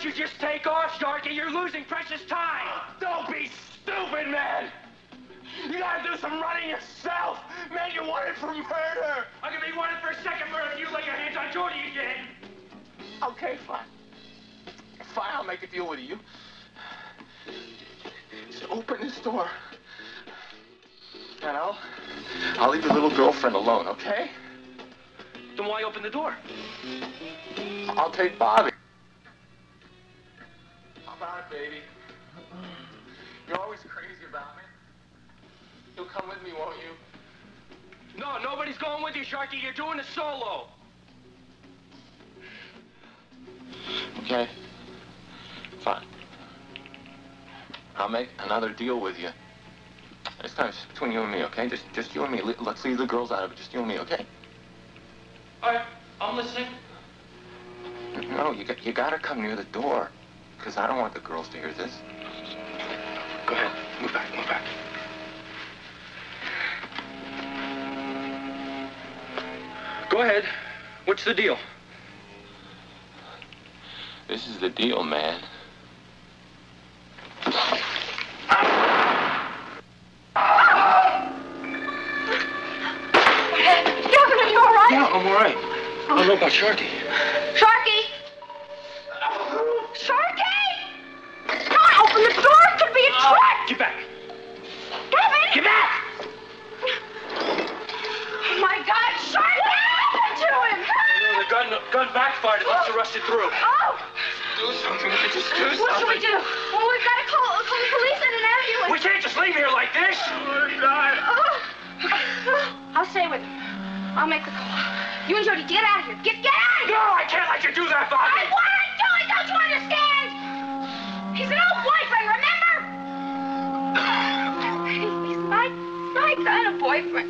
don't you just take off, Sharky? You're losing precious time. Don't be stupid, man. You gotta do some running yourself. Man, you're wanted for murder. I'm gonna be wanted for a second murder if you lay your hands on Jody again. Okay, fine. Fine, I'll make a deal with you. Just open this door. And I'll leave your little girlfriend alone, okay? Then why open the door? I'll take Bobby. How about it, baby? You're always crazy about me. You'll come with me, won't you? No, nobody's going with you, Sharky. You're doing a solo. Okay. Fine. I'll make another deal with you. This time it's between you and me, okay? Just you and me. Let's leave the girls out of it. Just you and me, okay? All right, I'm listening. No, you gotta come near the door, because I don't want the girls to hear this. Go ahead. Move back. Go ahead. What's the deal? This is the deal, man. Governor, you all right? Yeah, I'm all right. I don't know about Sharky. Sharky! Sharky! Don't open the door. It could be a trap. Get back. Gavin! Get back! Oh, my God, Sharky! What happened to him? The gun backfired. It must have rusted through. Oh! Do something. Just do something. What should we do? Well, we've got to call the police and an ambulance. We can't just leave here like this. Oh, God. Oh. I'll stay with him. I'll make the call. You and Jody, get out of here. Get out of here! No, I can't let you do that, Bobby. I want to do it! Don't you understand? He's an old boyfriend, remember? He's my kind of boyfriend.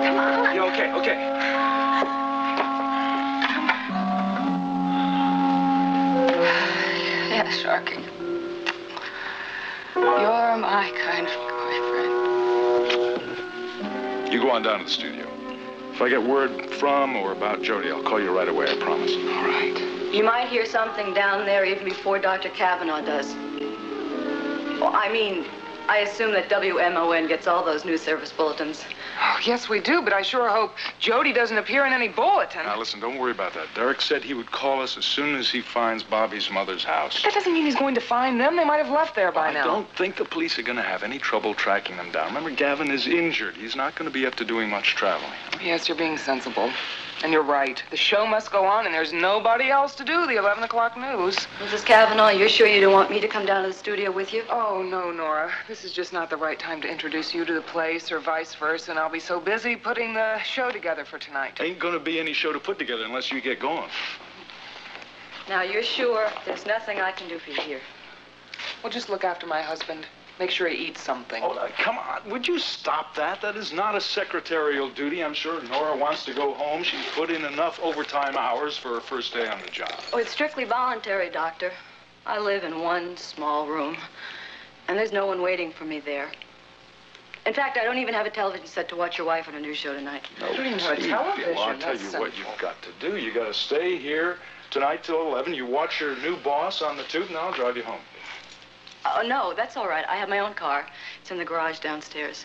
Come on. Yeah, okay. Yeah, Sharky. You're my kind of boyfriend. You go on down to the studio. If I get word from or about Jody, I'll call you right away, I promise. All right. You might hear something down there even before Dr. Kavanaugh does. Well, I assume that WMON gets all those news service bulletins. Oh, yes, we do, but I sure hope Jody doesn't appear in any bulletin. Now, listen, don't worry about that. Derek said he would call us as soon as he finds Bobby's mother's house. That doesn't mean he's going to find them. They might have left there by I now. don't think the police are going to have any trouble tracking them down. Remember, Gavin is injured. He's not going to be up to doing much traveling. Yes, you're being sensible. And you're right. The show must go on, and there's nobody else to do the 11 o'clock news. Mrs. Kavanaugh, you're sure you don't want me to come down to the studio with you? Oh, no, Nora. This is just not the right time to introduce you to the place or vice versa, and I'll be so busy putting the show together for tonight. Ain't going to be any show to put together unless you get going. Now, you're sure there's nothing I can do for you here? Well, just look after my husband. Make sure he eats something. Oh, come on. Would you stop that? That is not a secretarial duty. I'm sure Nora wants to go home. She's put in enough overtime hours for her first day on the job. Oh, it's strictly voluntary, Doctor. I live in one small room, and there's no one waiting for me there. In fact, I don't even have a television set to watch your wife on a news show tonight. No, You don't even have a television. Well, I'll tell you That's what sinful. you've got to do. You got to stay here tonight till 11. You watch your new boss on the tube, and I'll drive you home. Oh, no, that's all right. I have my own car. It's in the garage downstairs.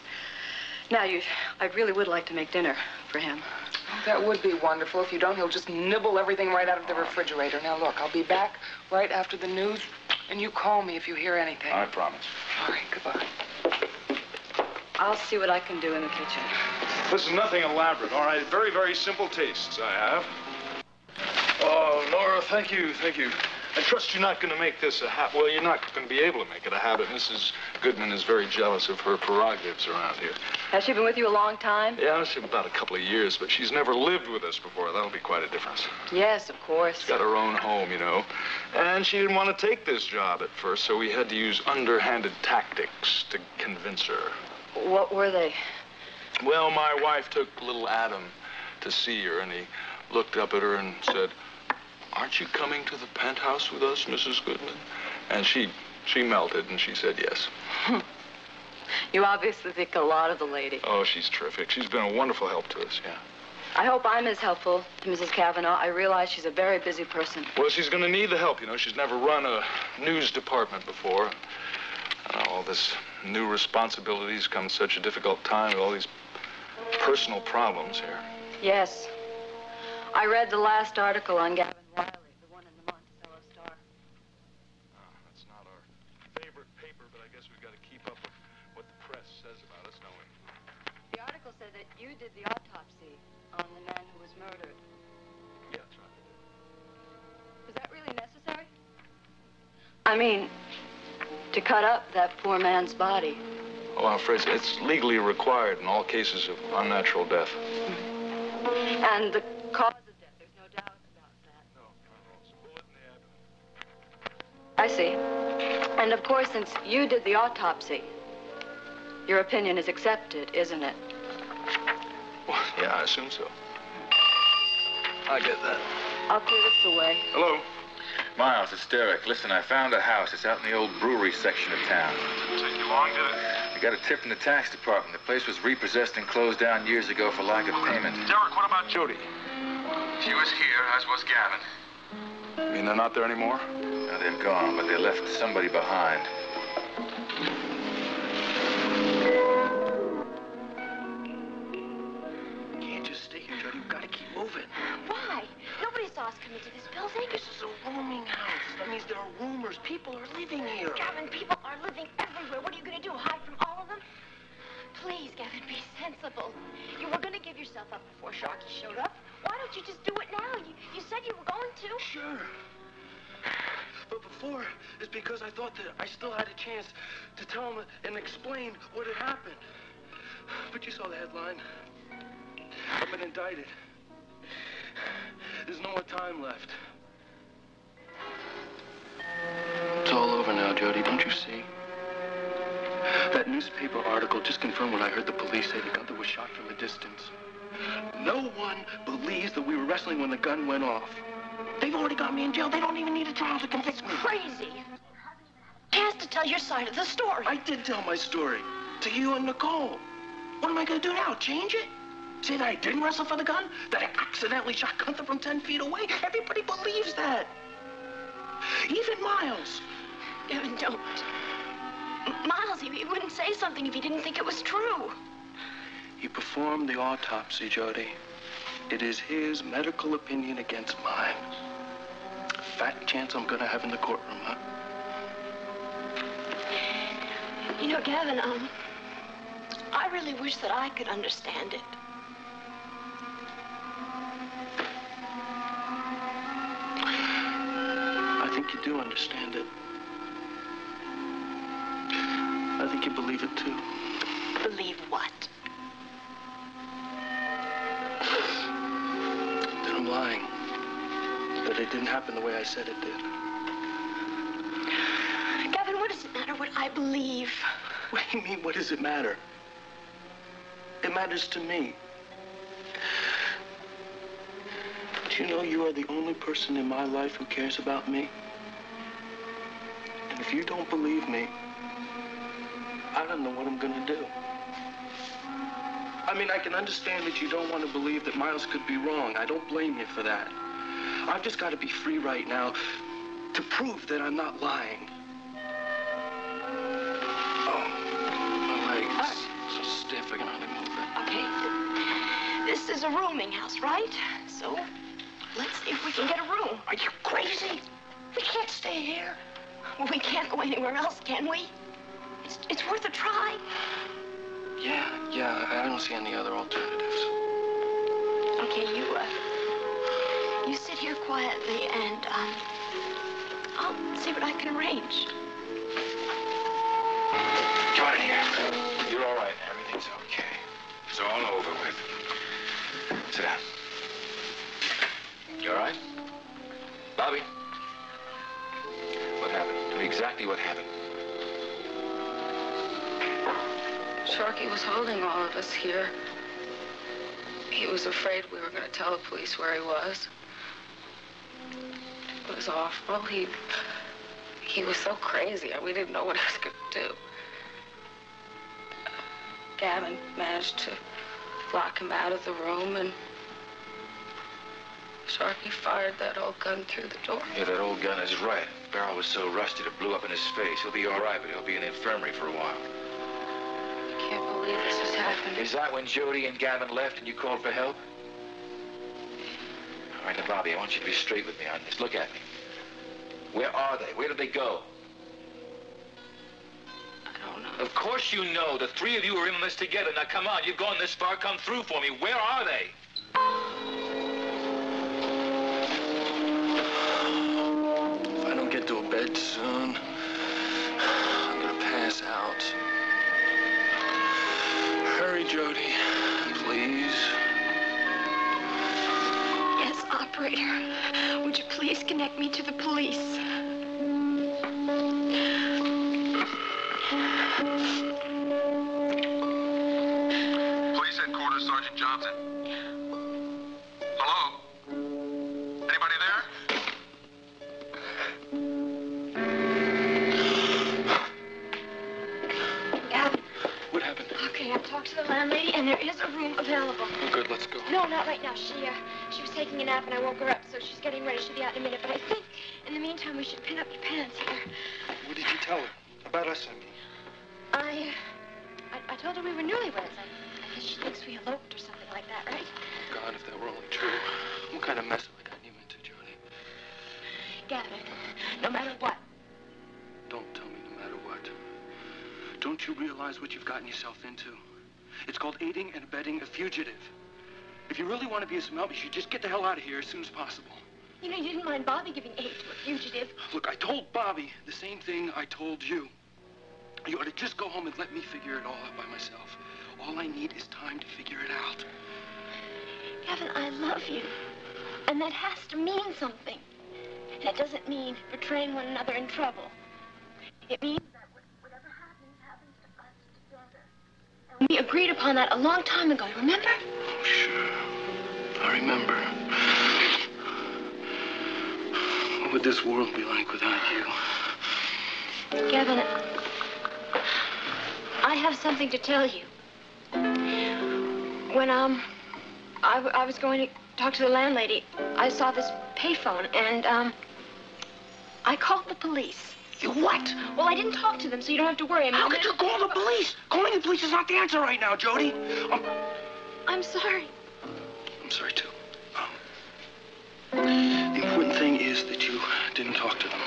Now, I really would like to make dinner for him. Oh, that would be wonderful. If you don't, he'll just nibble everything right out of the refrigerator. Now, look, I'll be back right after the news, and you call me if you hear anything. I promise. All right, goodbye. I'll see what I can do in the kitchen. Listen, nothing elaborate, all right? Very, very simple tastes I have. Oh, Nora, thank you. I trust you're not going to make this a habit. Well, you're not going to be able to make it a habit. Mrs. Goodman is very jealous of her prerogatives around here. Has she been with you a long time? Yeah, it's about a couple of years, but she's never lived with us before. That'll be quite a difference. Yes, of course. She's got her own home, you know. And she didn't want to take this job at first, so we had to use underhanded tactics to convince her. What were they? Well, my wife took little Adam to see her, and he looked up at her and said, "Aren't you coming to the penthouse with us, Mrs. Goodman?" And she melted, and she said yes. You obviously think a lot of the lady. Oh, she's terrific. She's been a wonderful help to us, yeah. I hope I'm as helpful to Mrs. Cavanaugh. I realize she's a very busy person. Well, she's going to need the help, you know. She's never run a news department before. All this new responsibilities come at such a difficult time with all these personal problems here. Yes. I read the last article on Gavin Riley, the one in the Montreal Star. That's not our favorite paper, but I guess we've got to keep up with what the press says about us, don't we? The article said that you did the autopsy on the man who was murdered. Yeah, that's right. Was that really necessary? I mean, to cut up that poor man's body. Oh, I'm afraid it's legally required in all cases of unnatural death. And the cause of death, there's no doubt about that. No, it's a bullet in the abdomen. I see. And of course, since you did the autopsy, your opinion is accepted, isn't it? Well, yeah, I assume so. I get that. I'll clear this away. Hello? Miles, it's Derek. Listen, I found a house. It's out in the old brewery section of town. Take you long, did it? I got a tip from the tax department. The place was repossessed and closed down years ago for lack of payment. Derek, what about Jody? She was here, as was Gavin. You mean they're not there anymore? Now, they've gone, but they left somebody behind. Can't just stay here, Jody. We've got to keep moving. Why? Nobody saw us come into this building. This is a rooming house. That means there are rumors. People are living here. Gavin, people are living everywhere. What are you going to do, hide from all of them? Please, Gavin, be sensible. You were going to give yourself up before Sharky showed up. Why don't you just do it now? You said you were going to. Sure. But before, it's because I thought that I still had a chance to tell him and explain what had happened. But you saw the headline. I've been indicted. There's no more time left. It's all over now, Jody, don't you see? That newspaper article just confirmed what I heard the police say. The Gunther was shot from a distance. No one believes that we were wrestling when the gun went off. They've already got me in jail. They don't even need a trial to convict me. Crazy. You haven't even had a chance to tell your side of the story. I did tell my story to you and Nicole. What am I going to do now? Change it? Say that I didn't wrestle for the gun? That I accidentally shot Gunther from 10 feet away? Everybody believes that. Even Miles. Gavin, don't. Miles, he wouldn't say something if he didn't think it was true. He performed the autopsy, Jody. It is his medical opinion against mine. Fat chance I'm gonna have in the courtroom, huh? You know, Gavin, I really wish that I could understand it. I think you do understand it. I think you believe it, too. Believe what? That I'm lying. That it didn't happen the way I said it did. Gavin, what does it matter what I believe? What do you mean, what does it matter? It matters to me. Do you know you are the only person in my life who cares about me? And if you don't believe me, I don't know what I'm gonna do. I mean, I can understand that you don't want to believe that Miles could be wrong. I don't blame you for that. I've just got to be free right now to prove that I'm not lying. Oh, my leg's so stiff I can hardly move it. Okay, this is a rooming house, right? So, let's see if we can get a room. Are you crazy? We can't stay here. Well, we can't go anywhere else, can we? It's worth a try. Yeah, I don't see any other alternatives. Okay, you sit here quietly and, I'll see what I can arrange. Come on in here. You're all right. Everything's okay. It's all over with. Sit down. You all right? Bobby? What happened? Tell me exactly what happened. Sharky was holding all of us here. He was afraid we were going to tell the police where he was. It was awful. He was so crazy. We didn't know what he was going to do. Gavin managed to lock him out of the room, and Sharky fired that old gun through the door. Yeah, that old gun is right. The barrel was so rusted it blew up in his face. He'll be all right, but he'll be in the infirmary for a while. I can't believe this has happened. Is that when Jody and Gavin left and you called for help? All right, now, Bobby, I want you to be straight with me on this. Look at me. Where are they? Where did they go? I don't know. Of course you know. The three of you are in this together. Now, come on. You've gone this far. Come through for me. Where are they? If I don't get to a bed soon, I'm gonna pass out. Hurry, Jody, please. Yes, operator. Would you please connect me to the police? Police headquarters, Sergeant Johnson. Hello? Anybody there? Gavin. What happened? Okay, I've talked to the landlady, and there is a room available. Oh, good, let's go. No, not right now. She was taking a nap, and I woke her up, so she's getting ready. She'll be out in a minute. But I think, in the meantime, we should pin up your pants here. What did you tell her? About us, I mean. I told her we were newlyweds. I guess she thinks we eloped or something like that, right? God, if that were only true. What kind of mess have I gotten you into, Jody? Gavin, no matter what. Don't tell me no matter what. Don't you realize what you've gotten yourself into? It's called aiding and abetting a fugitive. If you really want to be of some help, you should just get the hell out of here as soon as possible. You know, you didn't mind Bobby giving aid to a fugitive. Look, I told Bobby the same thing I told you. You ought to just go home and let me figure it all out by myself. All I need is time to figure it out. Gavin, I love you. And that has to mean something. That doesn't mean betraying one another in trouble. It means that whatever happens to us together. And we agreed upon that a long time ago, remember? Oh, sure. I remember. What would this world be like without you? Gavin, I have something to tell you. When, I was going to talk to the landlady, I saw this payphone, and, I called the police. You what? Well, I didn't talk to them, so you don't have to worry. How could you call the police? Calling the police is not the answer right now, Jody. I'm sorry. I'm sorry, too. The important thing is that you didn't talk to them.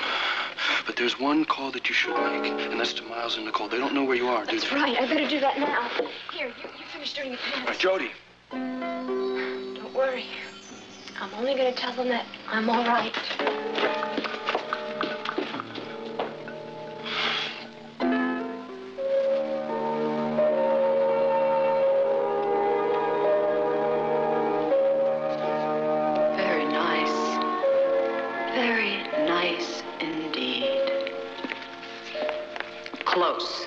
But there's one call that you should make, and that's to Miles and Nicole. They don't know where you are, do they? That's right. I better do that now. Here, you finish doing your pants. All right, Jody. Don't worry. I'm only going to tell them that I'm all right. Very nice. Very nice indeed. Close.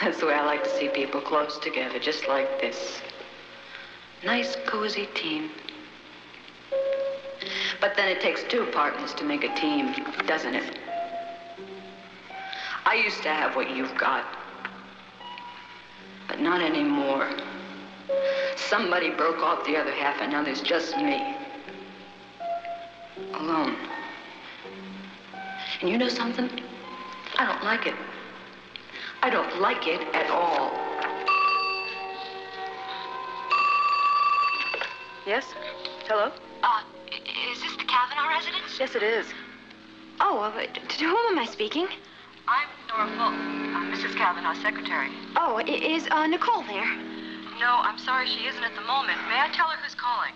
That's the way I like to see people, close together, just like this. Nice, cozy team. But then it takes two partners to make a team, doesn't it? I used to have what you've got, but not anymore. Somebody broke off the other half, and now there's just me. Alone. And you know something? I don't like it. I don't like it at all. Yes? Hello? Is this the Kavanaugh residence? Yes, it is. Oh, to whom am I speaking? I'm Nora Fulton. Mrs. Kavanaugh's secretary. Oh, is Nicole there? No, I'm sorry she isn't at the moment. May I tell her who's calling?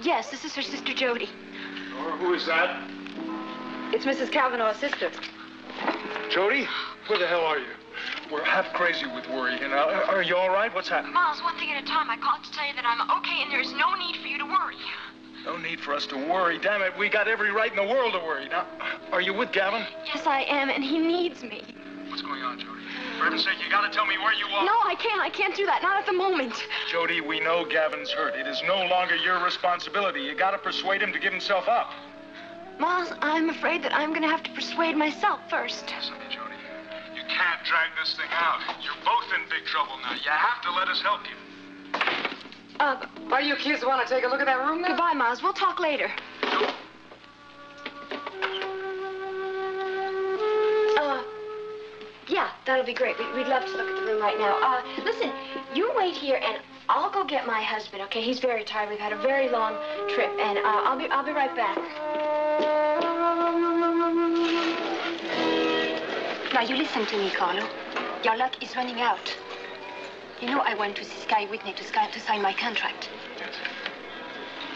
Yes, this is her sister Jody. Nora, who is that? It's Mrs. Kavanaugh's sister. Jody? Where the hell are you? We're half crazy with worry. And are you all right? What's happening? Miles, one thing at a time. I called to tell you that I'm okay and there's no need for you to worry. No need for us to worry. Damn it, we got every right in the world to worry. Now, are you with Gavin? Yes, I am, and he needs me. What's going on, Jody? For heaven's sake, you gotta tell me where you are. No, I can't do that. Not at the moment. Jody, we know Gavin's hurt. It is no longer your responsibility. You gotta persuade him to give himself up. Miles, I'm afraid that I'm gonna have to persuade myself first. Listen, Jody, you can't drag this thing out. You're both in big trouble now. You have to let us help you. Why, you kids want to take a look at that room now? Goodbye, Miles. We'll talk later. Yeah, that'll be great. We'd love to look at the room right now. Listen, you wait here, and I'll go get my husband, okay? He's very tired. We've had a very long trip, and I'll be right back. Now, you listen to me, Carlo. Your luck is running out. You know I went to see Sky Whitney to sign my contract. Yes.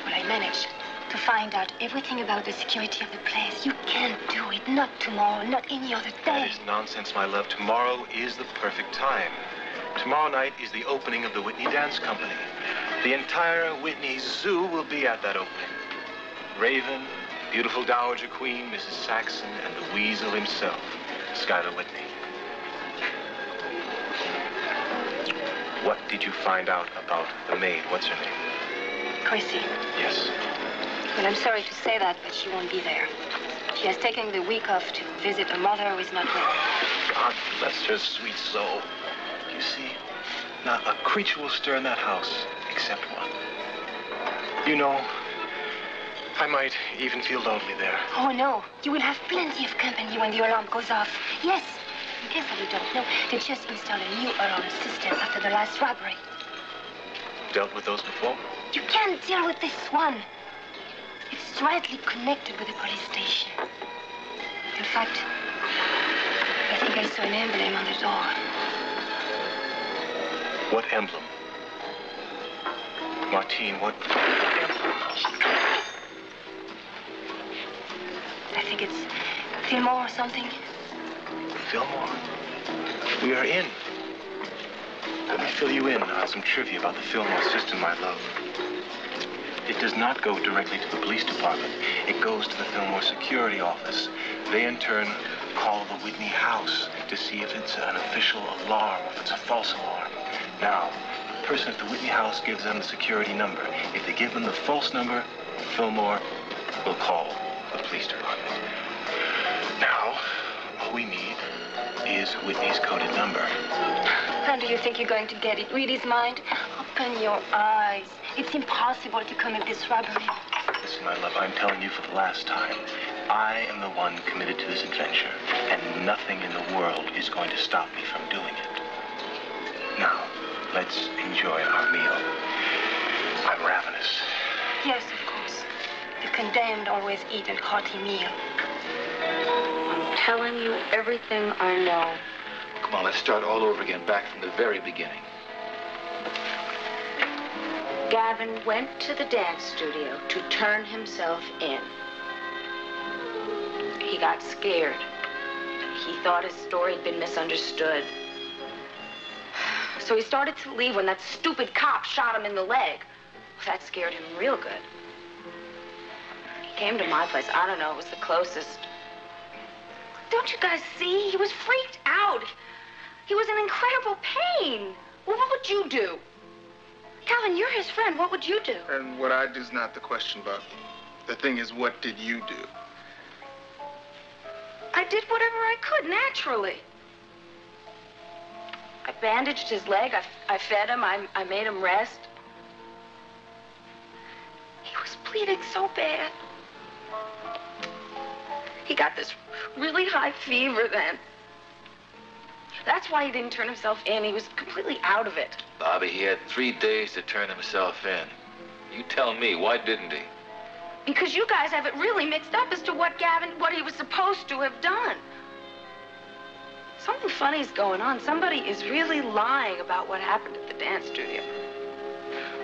Well, I managed to find out everything about the security of the place. You can't do it. Not tomorrow, not any other day. That is nonsense, my love. Tomorrow is the perfect time. Tomorrow night is the opening of the Whitney Dance Company. The entire Whitney Zoo will be at that opening. Raven, beautiful Dowager Queen, Mrs. Saxon, and the Weasel himself, Schuyler Whitney. What did you find out about the maid? What's her name? Chrissy. Yes. Well, I'm sorry to say that, but she won't be there. She has taken the week off to visit a mother who is not well. God bless her sweet soul. You see, not a creature will stir in that house except one. You know, I might even feel lonely there. Oh, no. You will have plenty of company when the alarm goes off. Yes. In case that you don't know, they just installed a new alarm system after the last robbery. Dealt with those before? You can't deal with this one. It's directly connected with the police station. In fact, I think I saw an emblem on the door. What emblem? Martine, what emblem? I think it's Fillmore or something. Fillmore? We are in. Let me fill you in on some trivia about the Fillmore system, my love. It does not go directly to the police department. It goes to the Fillmore security office. They, in turn, call the Whitney house to see if it's an official alarm, if it's a false alarm. Now, the person at the Whitney house gives them the security number. If they give them the false number, Fillmore will call the police department. Now, all we need is Whitney's coded number. How do you think you're going to get it? Read his mind? Open your eyes. It's impossible to commit this robbery. Listen, my love, I'm telling you for the last time. I am the one committed to this adventure, and nothing in the world is going to stop me from doing it. Now, let's enjoy our meal. I'm ravenous. Yes, of course. The condemned always eat a hearty meal. I'm telling you everything I know. Come on, let's start all over again, back from the very beginning. Gavin went to the dance studio to turn himself in. He got scared. He thought his story had been misunderstood. So he started to leave when that stupid cop shot him in the leg. That scared him real good. He came to my place. I don't know, it was the closest. Don't you guys see? He was freaked out. He was in incredible pain. Well, what would you do? Calvin, you're his friend. What would you do? And what I do is not the question, Bob. The thing is, what did you do? I did whatever I could, naturally. I bandaged his leg. I fed him. I made him rest. He was bleeding so bad. He got this really high fever then. That's why he didn't turn himself in. He was completely out of it. Bobby, he had 3 days to turn himself in. You tell me, why didn't he? Because you guys have it really mixed up as to what he was supposed to have done. Something funny is going on. Somebody is really lying about what happened at the dance studio.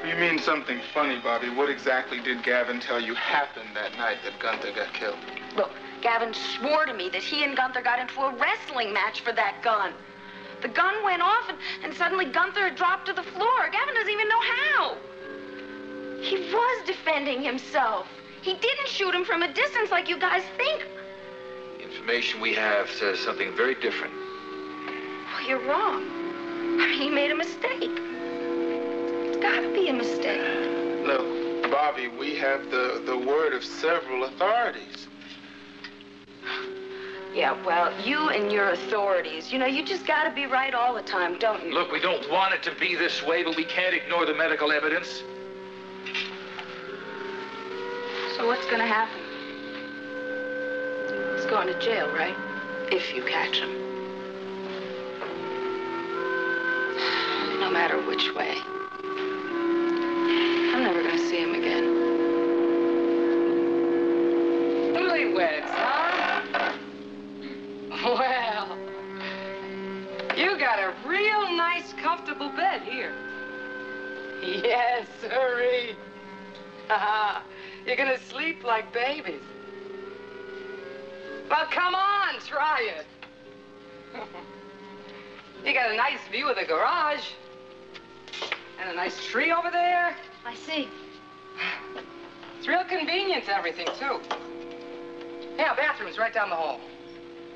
You mean something funny, Bobby? What exactly did Gavin tell you happened that night that Gunther got killed? Look, Gavin swore to me that he and Gunther got into a wrestling match for that gun. The gun went off, and suddenly Gunther had dropped to the floor. Gavin doesn't even know how. He was defending himself. He didn't shoot him from a distance like you guys think. The information we have says something very different. Well, you're wrong. I mean, he made a mistake. It's gotta be a mistake. Look, Bobby, we have the word of several authorities. Yeah, well, you and your authorities, you just gotta be right all the time, don't you? Look, we don't want it to be this way, but we can't ignore the medical evidence. So what's gonna happen? He's going to jail, right? If you catch him. No matter which way. I'm never gonna see him again. Newlyweds, huh? Well, you got a real nice, comfortable bed here. Yes, sirree. You're gonna sleep like babies. Well, come on, try it. You got a nice view of the garage. And a nice tree over there. I see. It's real convenient, everything, too. Yeah, bathroom's right down the hall.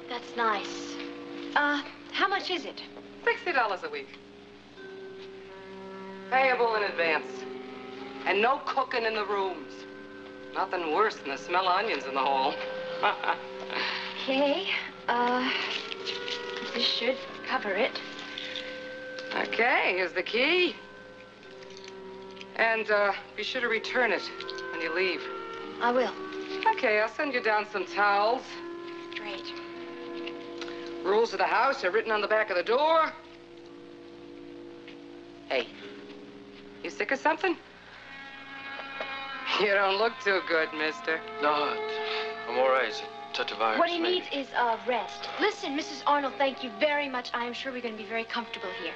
That's nice. How much is it? $60 a week. Payable in advance. And no cooking in the rooms. Nothing worse than the smell of onions in the hall. Okay. This should cover it. Okay, here's the key. And, be sure to return it when you leave. I will. Okay, I'll send you down some towels. Great. Rules of the house are written on the back of the door. Hey, you sick of something? You don't look too good, mister. No, I'm all right. It's a touch of virus. What he needs is rest. Listen, Mrs. Arnold, thank you very much. I am sure we're going to be very comfortable here.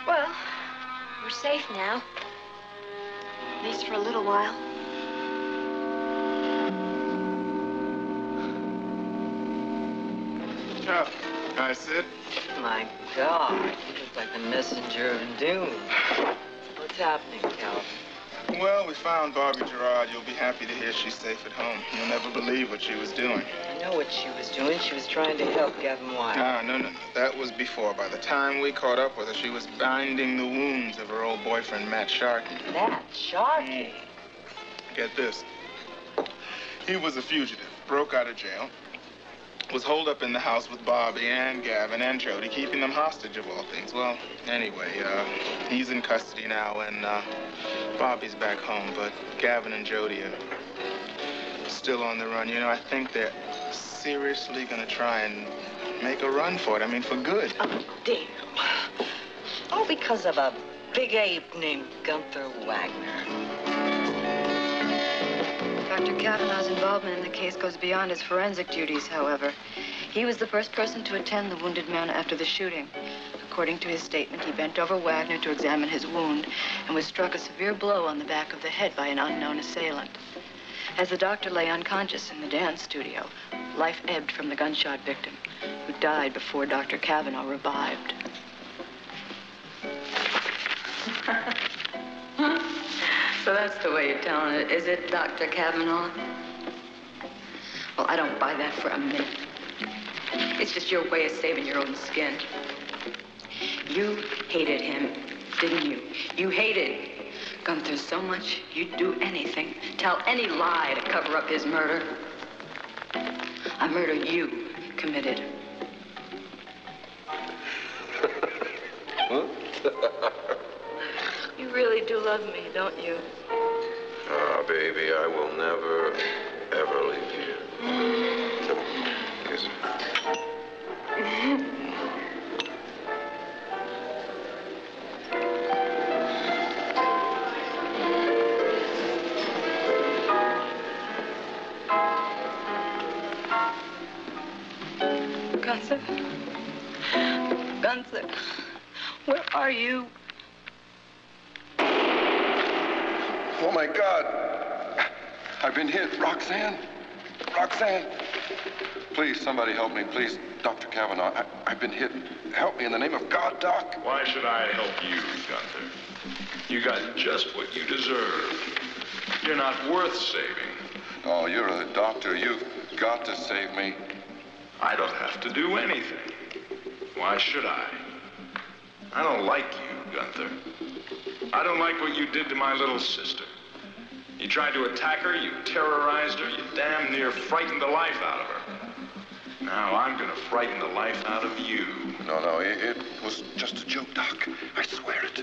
Well, we're safe now. At least for a little while. Oh, I sit. My God, you look like the messenger of doom. What's happening, Calvin? Well, we found Barbie Gerard. You'll be happy to hear she's safe at home. You'll never believe what she was doing. I know what she was doing. She was trying to help Gavin White. Ah, no. That was before. By the time we caught up with her, she was binding the wounds of her old boyfriend, Matt Sharkey. Matt Sharkey? Get this. He was a fugitive, broke out of jail, was holed up in the house with Bobby and Gavin and Jody, keeping them hostage of all things. Well, anyway, he's in custody now, and Bobby's back home, but Gavin and Jody are still on the run. You know, I think they're seriously gonna try and make a run for it. I mean, for good. Oh, damn. All because of a big ape named Gunther Wagner. Dr. Kavanaugh's involvement in the case goes beyond his forensic duties, however. He was the first person to attend the wounded man after the shooting. According to his statement, he bent over Wagner to examine his wound and was struck a severe blow on the back of the head by an unknown assailant. As the doctor lay unconscious in the dance studio, life ebbed from the gunshot victim, who died before Dr. Kavanaugh revived. So that's the way you're telling it, is it, Dr. Kavanaugh? Well, I don't buy that for a minute. It's just your way of saving your own skin. You hated him, didn't you? You hated Gunther so much you'd do anything, tell any lie to cover up his murder. A murder you committed. You really do love me, don't you? Ah, baby, I will never, ever leave you. Yes. Gunther? Gunther, where are you? Oh, my God. I've been hit. Roxanne? Roxanne? Please, somebody help me. Please, Dr. Kavanaugh. I've been hit. Help me in the name of God, Doc. Why should I help you, Gunther? You got just what you deserve. You're not worth saving. Oh, you're a doctor. You've got to save me. I don't have to do anything. Why should I? I don't like you, Gunther. I don't like what you did to my little sister. You tried to attack her, you terrorized her, you damn near frightened the life out of her. Now I'm gonna frighten the life out of you. No, it was just a joke, Doc. I swear it.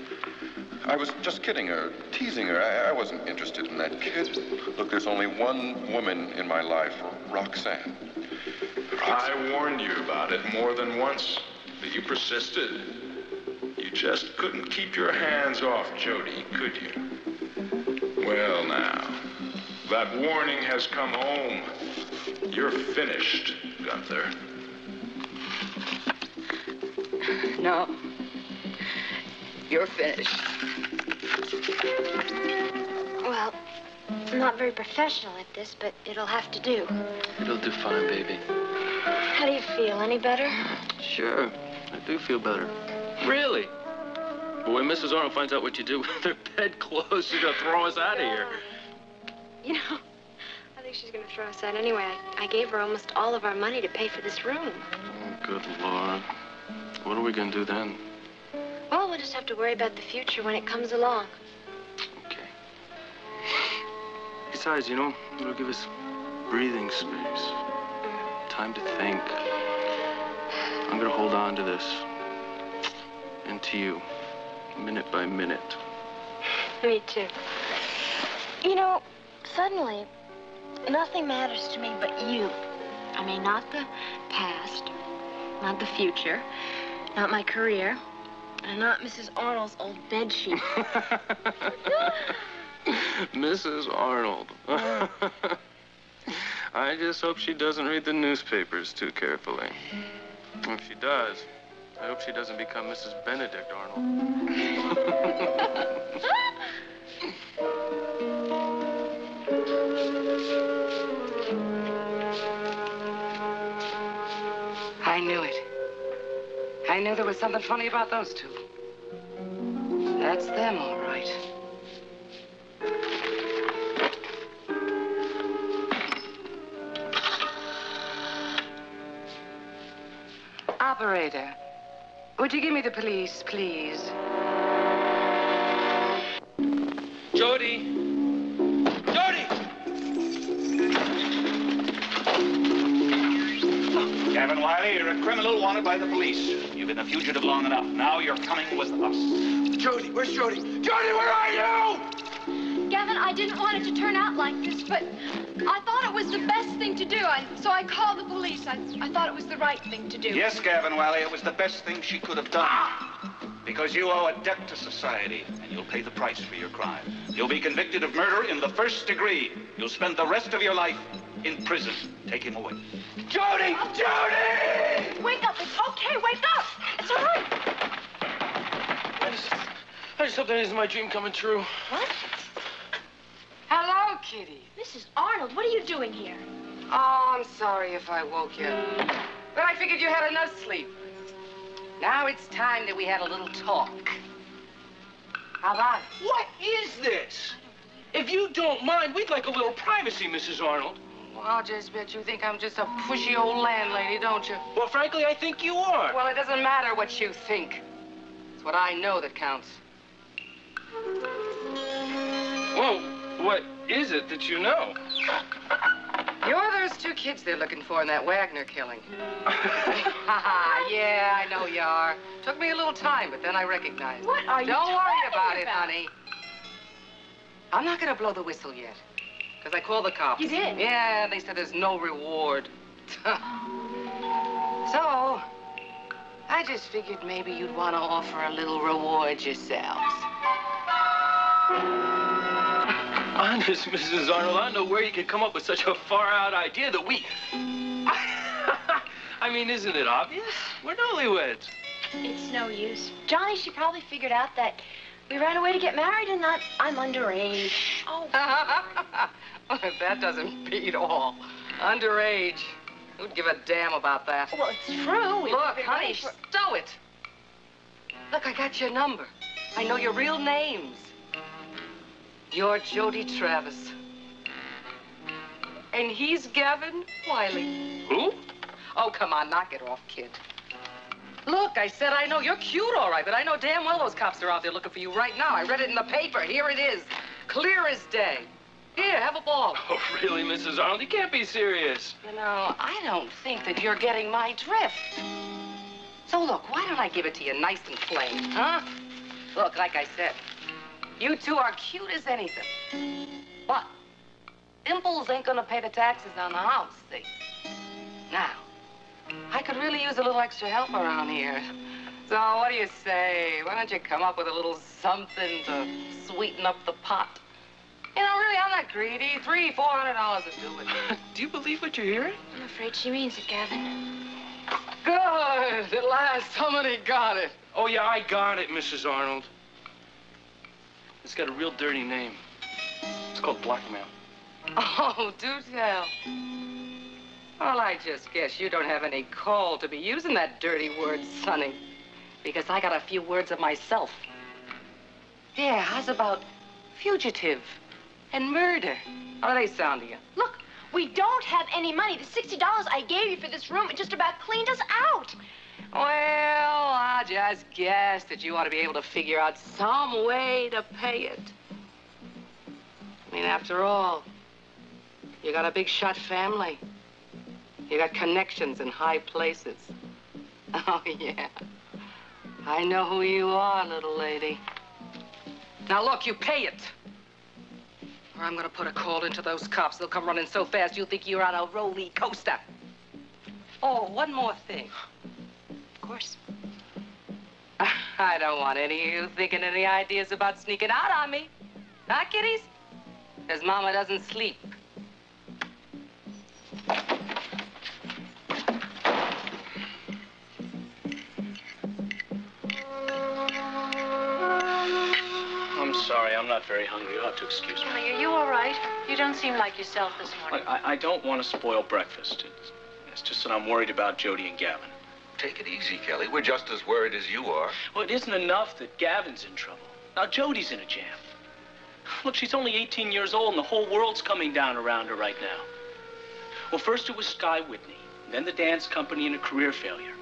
I was just kidding her, teasing her. I wasn't interested in that kid. Look, there's only one woman in my life, Roxanne. I warned you about it more than once, but you persisted. You just couldn't keep your hands off Jody, could you? Well, now, that warning has come home. You're finished, Gunther. No. You're finished. Well, I'm not very professional at this, but it'll have to do. It'll do fine, baby. How do you feel? Any better? Sure, I do feel better. Really? But when Mrs. Arnold finds out what you did with her bedclothes, she's gonna throw us out of here. You know, I think she's gonna throw us out anyway. I gave her almost all of our money to pay for this room. Oh, good Lord. What are we gonna do then? Well, we'll just have to worry about the future when it comes along. Okay. Besides, you know, it'll give us breathing space. Time to think. I'm gonna hold on to this. And to you. Minute by minute. Me too. You know, suddenly, nothing matters to me but you. I mean, not the past, not the future, not my career, and not Mrs. Arnold's old bedsheet. Mrs. Arnold. I just hope she doesn't read the newspapers too carefully. If she does, I hope she doesn't become Mrs. Benedict Arnold. I knew it. I knew there was something funny about those two. That's them, all right. Operator, would you give me the police, please? Jody! Jody! Gavin Wiley, you're a criminal wanted by the police. You've been a fugitive long enough. Now you're coming with us. Jody, where's Jody? Jody, where are you? Gavin, I didn't want it to turn out like this, but I thought it was the best thing to do, so I called the police. I thought it was the right thing to do. Yes, Gavin Wiley, it was the best thing she could have done. Because you owe a debt to society, and you'll pay the price for your crime. You'll be convicted of murder in the first degree. You'll spend the rest of your life in prison. Take him away. Jody! Jody! Wake up. It's okay. Wake up. It's all right. I just hope that isn't my dream coming true. What? Hello, Kitty. Mrs. Arnold, what are you doing here? Oh, I'm sorry if I woke you. But I figured you had enough sleep. Now it's time that we had a little talk. How about it? What is this? If you don't mind, we'd like a little privacy, Mrs. Arnold. Well, I'll just bet you think I'm just a pushy old landlady, don't you? Well, frankly, I think you are. Well, it doesn't matter what you think. It's what I know that counts. Well, what is it that you know? You're those two kids they're looking for in that Wagner killing. Yeah, I know you are. Took me a little time, but then I recognized. What are you Don't worry talking about it, honey. I'm not gonna blow the whistle yet. Because I called the cops. You did? Yeah, they said there's no reward. So, I just figured maybe you'd want to offer a little reward yourselves. Honest, Mrs. Arnold, I don't know where you could come up with such a far-out idea that we... I mean, isn't it obvious? We're newlyweds. It's no use. Johnny, she probably figured out that we ran away to get married and that I'm underage. Oh. That doesn't beat all. Underage. Who'd give a damn about that? Well, it's true. Look, honey, stow it. Look, I got your number. I know your real names. You're Jody Travis. And he's Gavin Wiley. Who? Oh, come on, knock it off, kid. Look, I said I know. You're cute, all right, but I know damn well those cops are out there looking for you right now. I read it in the paper. Here it is. Clear as day. Here, have a ball. Oh, really, Mrs. Arnold? You can't be serious. You know, I don't think that you're getting my drift. So look, why don't I give it to you nice and plain, huh? Look, like I said, you two are cute as anything. But Dimples ain't gonna pay the taxes on the house, see? Now, I could really use a little extra help around here. So what do you say? Why don't you come up with a little something to sweeten up the pot? You know, really, I'm not greedy. $300, $400 will do it. Do you believe what you're hearing? I'm afraid she means it, Gavin. Good. At last, somebody got it. Oh, yeah, I got it, Mrs. Arnold. It's got a real dirty name. It's called blackmail. Oh, do tell. Well, I just guess you don't have any call to be using that dirty word, Sonny. Because I got a few words of myself. Yeah, how's about fugitive and murder? How do they sound to you? Look, we don't have any money. The $60 I gave you for this room, it just about cleaned us out. Well, I just guessed that you ought to be able to figure out some way to pay it. I mean, after all, you got a big shot family. You got connections in high places. Oh, yeah. I know who you are, little lady. Now, look, you pay it. Or I'm gonna put a call into those cops. They'll come running so fast you'll think you're on a roller coaster. Oh, one more thing. Of course. I don't want any of you thinking any ideas about sneaking out on me. Huh, kiddies? Because Mama doesn't sleep. I'm sorry, I'm not very hungry. You'll have to excuse me. Are you all right? You don't seem like yourself this morning. I don't want to spoil breakfast. It's just that I'm worried about Jody and Gavin. Take it easy, Kelly. We're just as worried as you are. Well, it isn't enough that Gavin's in trouble. Now Jody's in a jam. Look, she's only 18 years old and the whole world's coming down around her right now. Well, first it was Sky Whitney, then the dance company and a career failure.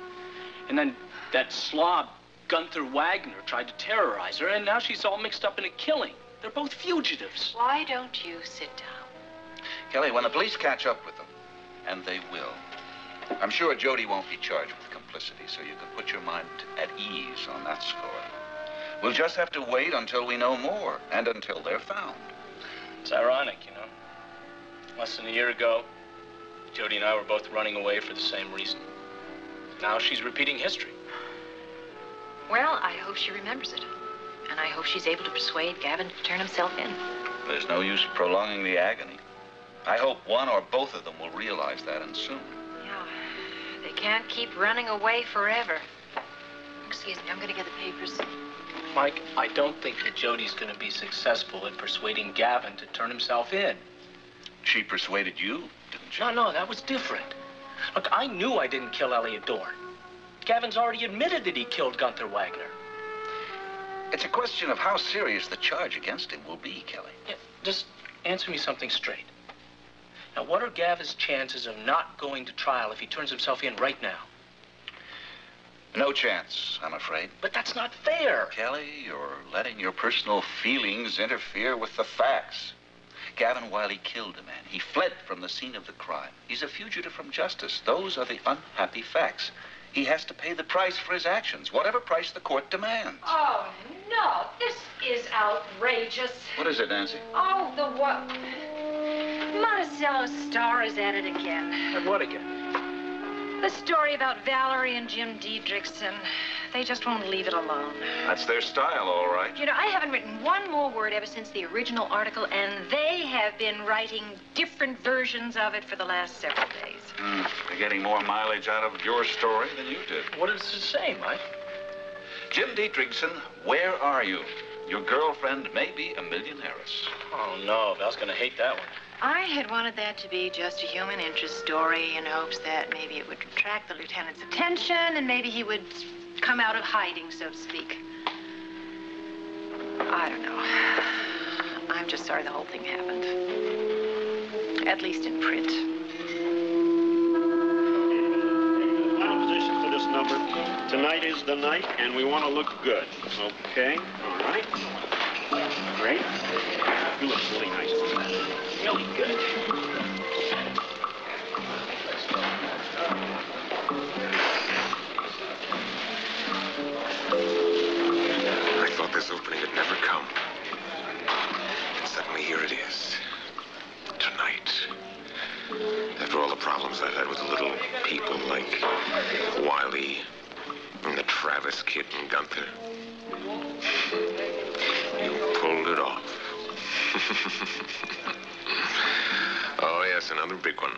And then that slob, Gunther Wagner, tried to terrorize her, and now she's all mixed up in a killing. They're both fugitives. Why don't you sit down? Kelly, when the police catch up with them, and they will, I'm sure Jody won't be charged with complicity, so you can put your mind at ease on that score. We'll just have to wait until we know more, and until they're found. It's ironic, you know. Less than a year ago, Jody and I were both running away for the same reason. Now she's repeating history. Well, I hope she remembers it. And I hope she's able to persuade Gavin to turn himself in. There's no use prolonging the agony. I hope one or both of them will realize that, and soon. Yeah, they can't keep running away forever. Excuse me, I'm gonna get the papers. Mike, I don't think that Jody's going to be successful in persuading Gavin to turn himself in. She persuaded you, didn't she? No, that was different. Look, I knew I didn't kill Elliot Dorn. Gavin's already admitted that he killed Gunther Wagner. It's a question of how serious the charge against him will be, Kelly. Yeah, just answer me something straight. Now, what are Gavin's chances of not going to trial if he turns himself in right now? No chance, I'm afraid. But that's not fair. Kelly, you're letting your personal feelings interfere with the facts. Gavin Wiley killed a man. He fled from the scene of the crime. He's a fugitive from justice. Those are the unhappy facts. He has to pay the price for his actions, whatever price the court demands. Oh, no, this is outrageous. What is it, Nancy? Oh, the what? Monticello Star is at it again. And what again? The story about Valerie and Jim Diedrichson. They just won't leave it alone. That's their style, all right. You know, I haven't written one more word ever since the original article, and they have been writing different versions of it for the last several days. They're getting more mileage out of your story than you did. What does it say, Mike? Jim Diedrichson, where are you? Your girlfriend may be a millionairess. Oh, no, Val's gonna hate that one. I had wanted that to be just a human interest story in hopes that maybe it would attract the lieutenant's attention and maybe he would come out of hiding, so to speak. I don't know. I'm just sorry the whole thing happened. At least in print. Final position for this number. Tonight is the night, and we want to look good. Okay? All right. Great. You look really nice. Really good. I thought this opening had never come. And suddenly here it is. Tonight. After all the problems I've had with the little people like Wiley and the Travis kid and Gunther. You pulled it off. Oh, yes, another big one.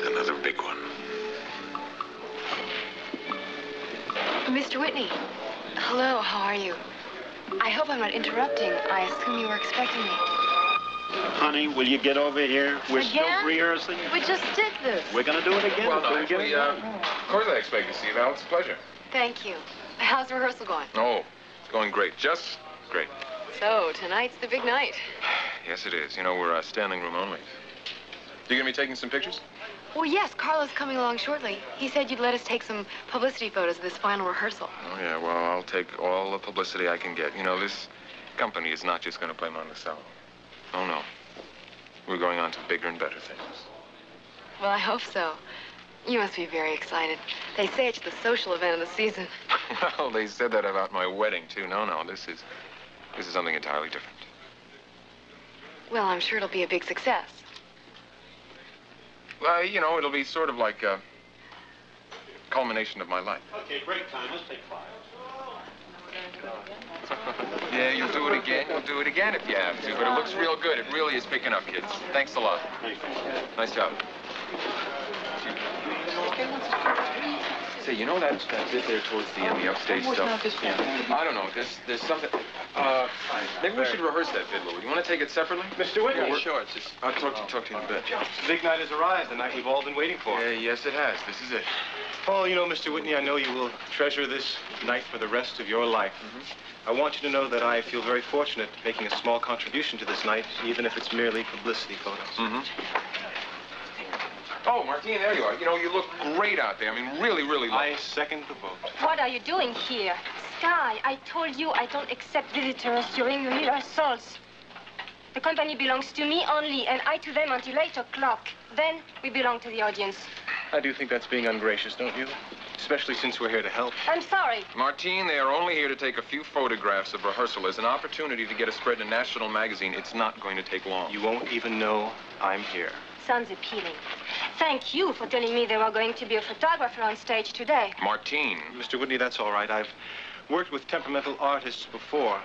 Another big one. Mr. Whitney. Hello, how are you? I hope I'm not interrupting. I assume you were expecting me. Honey, will you get over here? We're Again? still rehearsing. We just did this. We're gonna do it again. Well, no, until we get actually, it of course I expect to see you, Val. It's a pleasure. Thank you. How's the rehearsal going? Oh, it's going great. Just great. So, tonight's the big night. Yes, it is. You know, we're standing room only. You gonna be taking some pictures? Well, yes, Carlo's coming along shortly. He said you'd let us take some publicity photos of this final rehearsal. Oh, yeah, well, I'll take all the publicity I can get. You know, this company is not just gonna play Monticello. Oh, no. We're going on to bigger and better things. Well, I hope so. You must be very excited. They say it's the social event of the season. Well, they said that about my wedding, too. No, this is something entirely different. Well, I'm sure it'll be a big success. You know, it'll be sort of like a culmination of my life. Okay, break time. Let's take 5. Yeah, you'll do it again. You'll do it again if you have to. But it looks real good. It really is picking up, kids. Thanks a lot. Nice job. Say, you know that bit there towards the end, the upstage stuff? I don't know. There's something. Maybe we should rehearse that bit, Louie. You want to take it separately? Mr. Whitney. Yeah, sure. It's just, I'll talk to you in a bit. The big night has arrived, the night we've all been waiting for. Yes, it has. This is it. Paul, you know, Mr. Whitney, I know you will treasure this night for the rest of your life. I want you to know that I feel very fortunate making a small contribution to this night, even if it's merely publicity photos. Oh, Martine, there you are. You know, you look great out there. I mean, really, really. I second the vote. What are you doing here? Sky, I told you I don't accept visitors during rehearsals. The company belongs to me only, and I to them until 8 o'clock. Then we belong to the audience. I do think that's being ungracious, don't you? Especially since we're here to help. I'm sorry. Martine, they are only here to take a few photographs of rehearsal as an opportunity to get a spread in a national magazine. It's not going to take long. You won't even know I'm here. Sounds appealing. Thank you for telling me there were going to be a photographer on stage today. Martine. Mr. Whitney, that's all right. I've worked with temperamental artists before.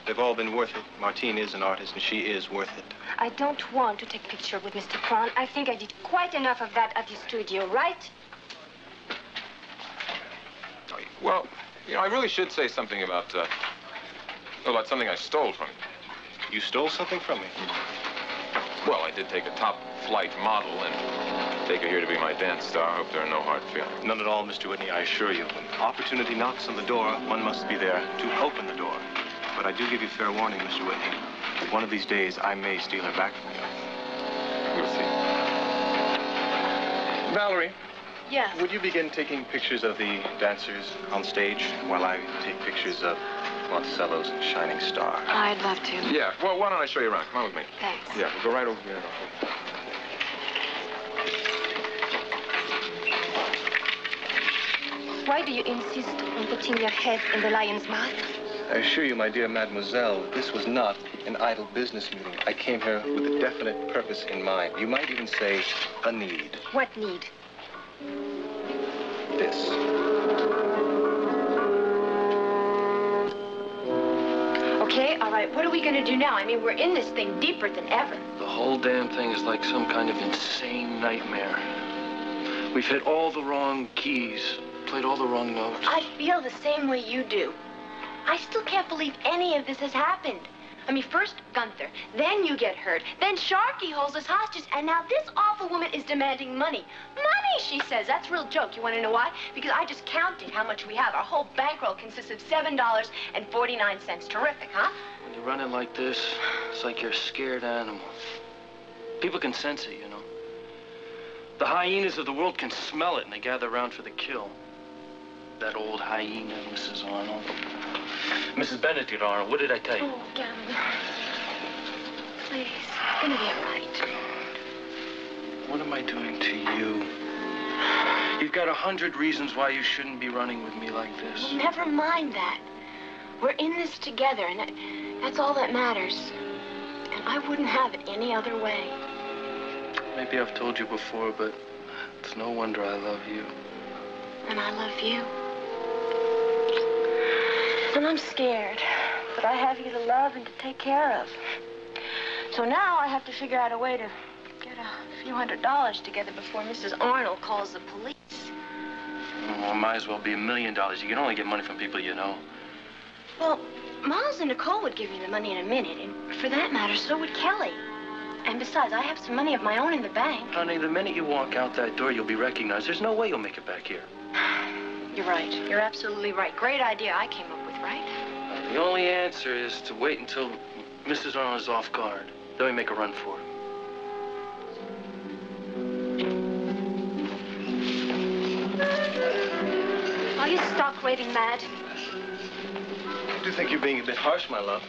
They've all been worth it. Martine is an artist, and she is worth it. I don't want to take a picture with Mr. Cron. I think I did quite enough of that at the studio, right? Well, you know, I really should say something about something I stole from you. You stole something from me? Well, I did take a top-flight model and take her here to be my dance star. I hope there are no hard feelings. None at all, Mr. Whitney, I assure you. When opportunity knocks on the door, one must be there to open the door. But I do give you fair warning, Mr. Whitney. One of these days, I may steal her back from you. We'll see. Valerie. Yes? Would you begin taking pictures of the dancers on stage while I take pictures of Monticello's shining star? I'd love to. Yeah, well, why don't I show you around? Come on with me. Thanks. Yeah, we'll go right over here. Why do you insist on putting your head in the lion's mouth? I assure you, my dear mademoiselle, this was not an idle business meeting. I came here with a definite purpose in mind. You might even say a need. What need? This. Okay, all right, what are we gonna do now? I mean, we're in this thing deeper than ever. The whole damn thing is like some kind of insane nightmare. We've hit all the wrong keys, played all the wrong notes. I feel the same way you do. I still can't believe any of this has happened. I mean, first Gunther, then you get hurt, then Sharky holds us hostage, and now this awful woman is demanding money. Money, she says. That's a real joke. You want to know why? Because I just counted how much we have. Our whole bankroll consists of $7.49. Terrific, huh? When you're running like this, it's like you're a scared animal. People can sense it, you know. The hyenas of the world can smell it, and they gather around for the kill. That old hyena, Mrs. Arnold. Mrs. Benedict, Arnold, what did I tell you? Oh, Gavin. Please, it's gonna be all right. What am I doing to you? You've got 100 reasons why you shouldn't be running with me like this. Well, never mind that. We're in this together, and that's all that matters. And I wouldn't have it any other way. Maybe I've told you before, but it's no wonder I love you. And I love you. And I'm scared, but I have you to love and to take care of. So now I have to figure out a way to get a few $100s together before Mrs. Arnold calls the police. Well, might as well be $1 million. You can only get money from people you know. Well, Miles and Nicole would give you the money in a minute, and for that matter, so would Kelly. And besides, I have some money of my own in the bank. Honey, the minute you walk out that door, you'll be recognized. There's no way you'll make it back here. You're right. You're absolutely right. Great idea I came up with, right? The only answer is to wait until Mrs. Arnold is off guard. Then we make a run for it. Are you stark raving mad? I do think you're being a bit harsh, my love.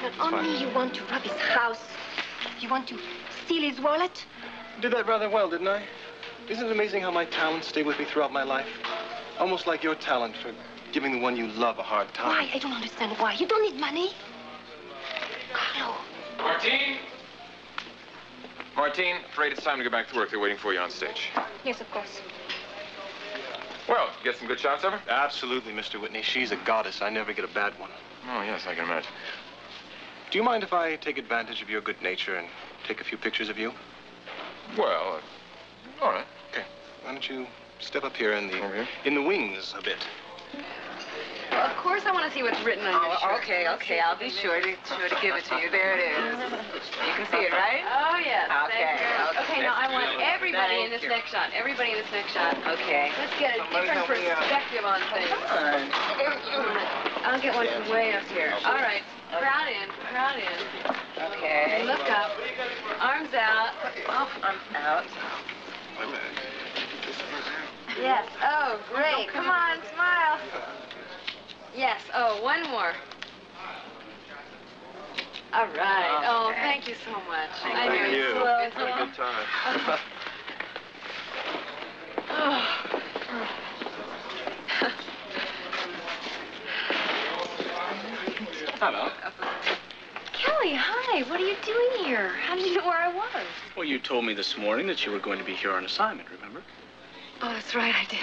Not only you want to rob his house, you want to steal his wallet? Did that rather well, didn't I? Isn't it amazing how my talents stay with me throughout my life? Almost like your talent for giving the one you love a hard time. Why? I don't understand why. You don't need money. Carlo. Martine? Martine, afraid it's time to go back to work. They're waiting for you on stage. Yes, of course. Well, you get some good shots of her? Absolutely, Mr. Whitney. She's a goddess. I never get a bad one. Oh, yes, I can imagine. Do you mind if I take advantage of your good nature and take a few pictures of you? Well, all right. Okay. Why don't you step up here in the wings a bit? Well, of course I want to see what's written on your shirt. Okay. I'll be sure to give it to you. There it is. You can see it, right? Oh, yes. Okay. Okay, now I want everybody in this next shot. Everybody in this next shot. Okay. Let's get a different perspective on things. Come on. I'll get one from way up here. All right. Crowd in. Okay. Look up. Arms out. Oh, I'm out. Yes. Oh, great. Come on, smile. Yes. Oh, one more. All right. Oh, thank you so much. Thank you. It's Had a good time. Hello. Kelly, hi. What are you doing here? How did you know where I was? Well, you told me this morning that you were going to be here on assignment, remember? Oh, that's right, I did.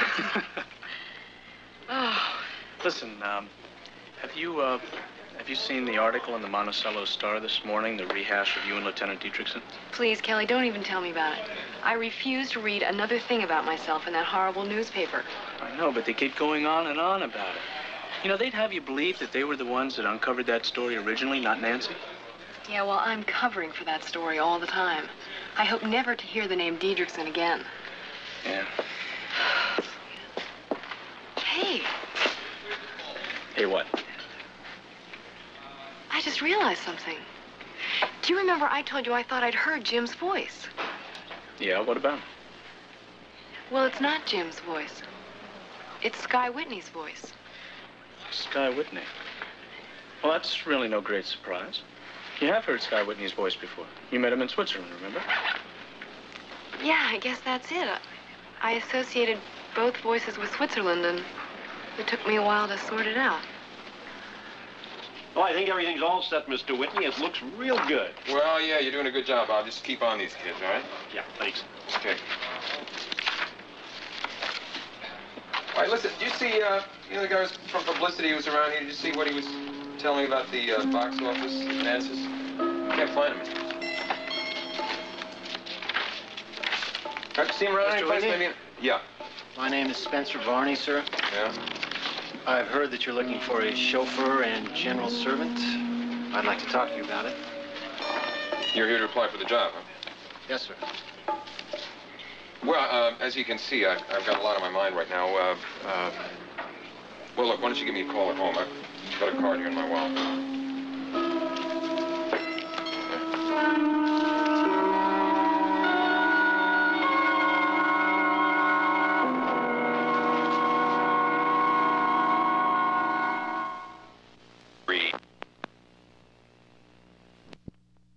Oh. Listen, have you seen the article in the Monticello Star this morning, the rehash of you and Lieutenant Dietrichson? Please, Kelly, don't even tell me about it. I refuse to read another thing about myself in that horrible newspaper. I know, but they keep going on and on about it. You know, they'd have you believe that they were the ones that uncovered that story originally, not Nancy. Yeah, well, I'm covering for that story all the time. I hope never to hear the name Dietrichson again. Yeah. Hey, Hey, what? I just realized something. Do you remember I told you I thought I'd heard Jim's voice? Yeah, what about him? Well, it's not Jim's voice. It's Sky Whitney's voice. Sky Whitney. Well, that's really no great surprise. You have heard Sky Whitney's voice before. You met him in Switzerland, remember? Yeah, I guess that's it. I associated both voices with Switzerland, and it took me a while to sort it out. Well, I think everything's all set, Mr. Whitney. It looks real good. Well, yeah, you're doing a good job, Bob. Just keep on these kids, all right? Yeah, thanks. Okay. All right, listen, did you see, the guy was from publicity who was around here? Did you see what he was telling me about the box office advances? Can't find him. Have you seen him around any place? Maybe? Yeah. My name is Spencer Varney, sir. Yeah? I've heard that you're looking for a chauffeur and general servant. I'd like to talk to you about it. You're here to apply for the job, huh? Yes, sir. Well, as you can see, I've got a lot on my mind right now. Well, look, why don't you give me a call at home? I've got a card here in my wallet.